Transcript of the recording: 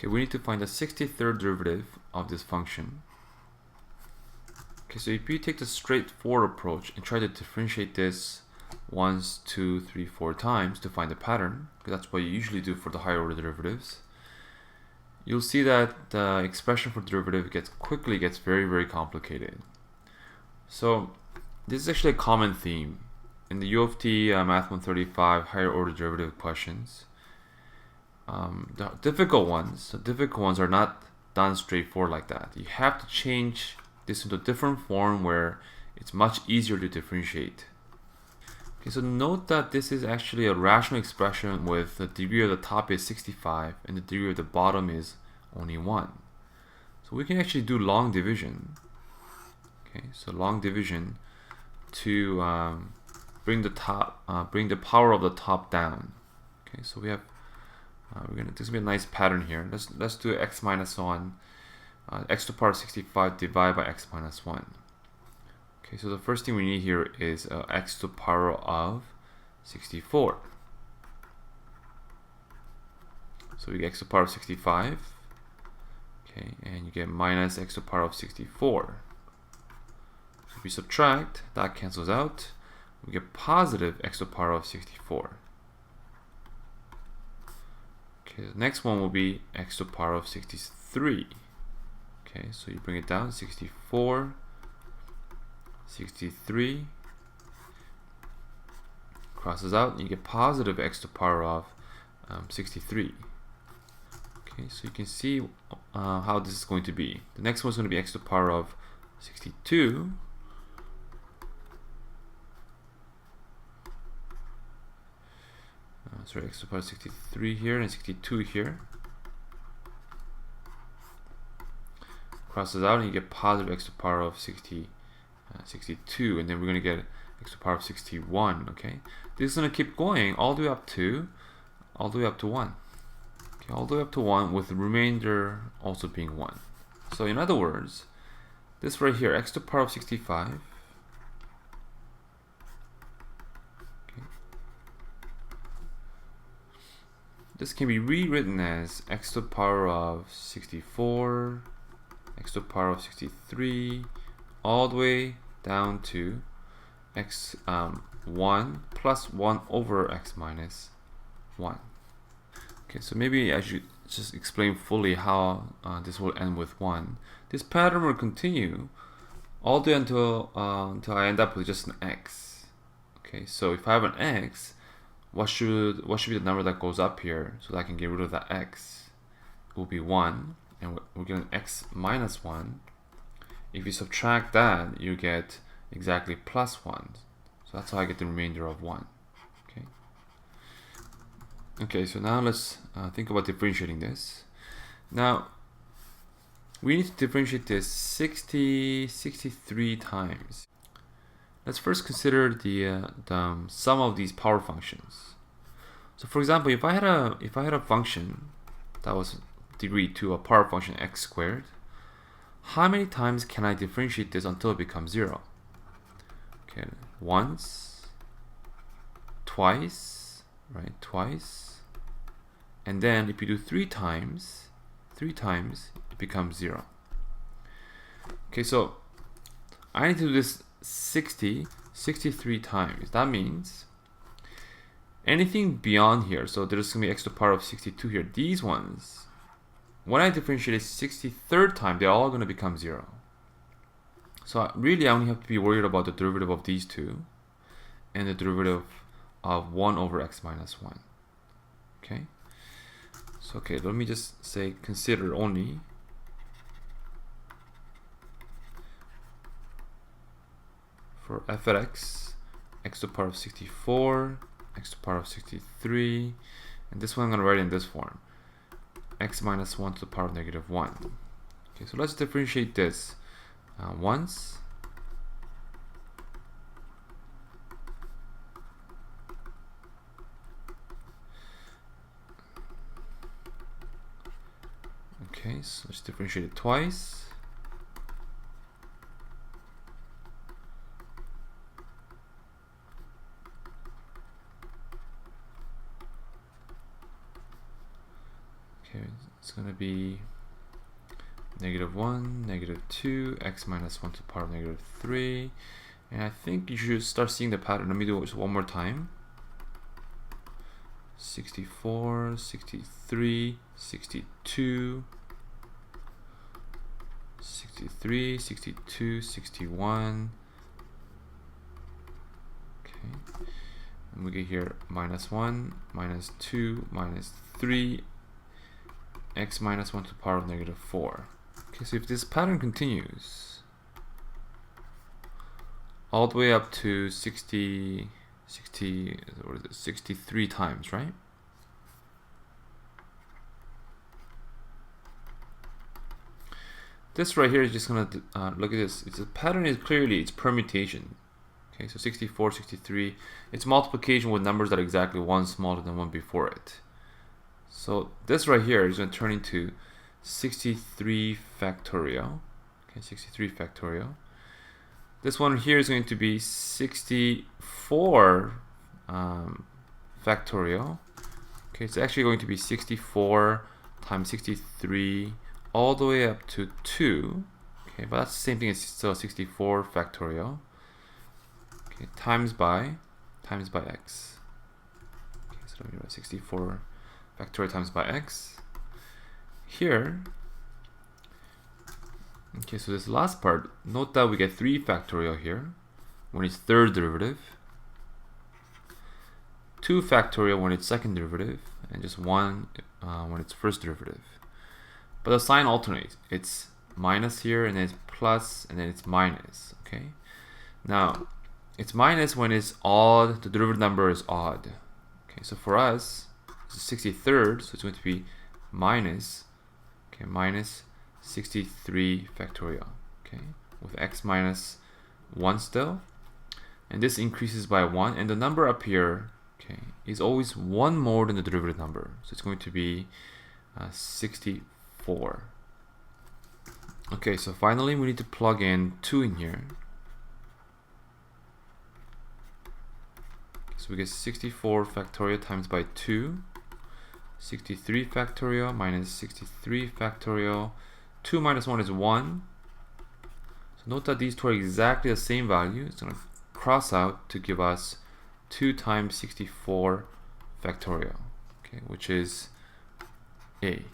Okay, we need to find the 63rd derivative of this function. Okay, so if you take the straightforward approach and try to differentiate this once, two, three, four times to find the pattern, because that's what you usually do for the higher order derivatives, you'll see that the expression for derivative quickly gets very, very complicated. So this is actually a common theme in the U of T Math 135 higher order derivative questions. The difficult ones are not done straightforward like that. You have to change this into a different form where it's much easier to differentiate. Okay, so note that this is actually a rational expression with the degree of the top is 65 and the degree of the bottom is only 1. So we can actually do long division. Okay, so long division to bring the power of the top down. Okay, so we have this will be a nice pattern here. Let's do x minus 1, x to the power of 65 divided by x minus 1. Okay, so the first thing we need here is x to the power of 64. So we get x to the power of 65. Okay, and you get minus x to the power of 64. So if we subtract, that cancels out. We get positive x to the power of 64. Okay, the next one will be x to the power of 63. Okay, so you bring it down, 64, 63, crosses out, and you get positive x to the power of 63. Okay, so you can see how this is going to be. The next one is going to be x to the power of 62. Sorry, x to the power of 63 here and 62 here. Crosses out and you get positive x to the power of 62, and then we're going to get x to the power of 61. Okay, this is going to keep going all the way up to 1. Okay, all the way up to 1 with the remainder also being 1. So in other words, this right here, x to the power of 65. This can be rewritten as x to the power of 64, x to the power of 63, all the way down to x 1 plus 1 over x minus 1. Okay, so maybe I should just explain fully how this will end with 1. This pattern will continue all the way until I end up with just an x. Okay, so if I have an x, what should be the number that goes up here so that I can get rid of that x? It will be 1, and we're getting x minus 1. If you subtract that, you get exactly plus 1. So that's how I get the remainder of 1. Okay, so now let's think about differentiating this. Now, we need to differentiate this 63 times. Let's first consider the sum of these power functions. So for example, if I had a function that was degree to a power function x squared, how many times can I differentiate this until it becomes 0? Okay, once, twice, right? Twice, and then if you do 3 times, it becomes 0. Okay, so I need to do this 63 times. That means anything beyond here, so there's going to be x to the power of 62 here, these ones, when I differentiate it 63rd time, they're all going to become 0. So really I only have to be worried about the derivative of these two and the derivative of 1 over x minus 1. Okay, so okay, let me just say consider only for f at x to the power of 64, x to the power of 63, and this one I'm going to write in this form, x minus 1 to the power of negative 1. Okay, so let's differentiate this once, okay, so let's differentiate it twice, Okay, it's going to be -1, -2, x minus 1 to the power of -3. And I think you should start seeing the pattern. Let me do it just one more time. 64, 63, 62, 63, 62, 61. Okay. And we get here -1, -2, -3, x minus 1 to the power of -4. Okay, so if this pattern continues all the way up to 63 times, right? This right here is just gonna look at this. It's a pattern is clearly it's permutation. Okay, so 64, 63, it's multiplication with numbers that are exactly one smaller than one before it. So this right here is going to turn into 63 factorial. Okay, 63 factorial. This one here is going to be 64 factorial. Okay, it's actually going to be 64 times 63 all the way up to 2. Okay, but that's the same thing as still 64 factorial. Okay, times by x. Okay, so let me write 64 factorial times by x. Here, okay, so this last part, note that we get 3 factorial here when it's third derivative, 2 factorial when it's second derivative, and just 1 when it's first derivative. But the sign alternates. It's minus here, and then it's plus, and then it's minus. Okay. Now, it's minus when it's odd. The derivative number is odd. Okay. So for us, it's 63rd, so it's going to be minus. Okay, minus 63 factorial. Okay, with x minus 1 still, and this increases by 1, and the number up here, okay, is always 1 more than the derivative number. So it's going to be 64. Okay, so finally we need to plug in 2 in here. So we get 64 factorial times by 2, 63 factorial minus 63 factorial. 2 minus 1 is 1. So note that these two are exactly the same value. It's going to cross out to give us 2 times 64 factorial, okay, which is A.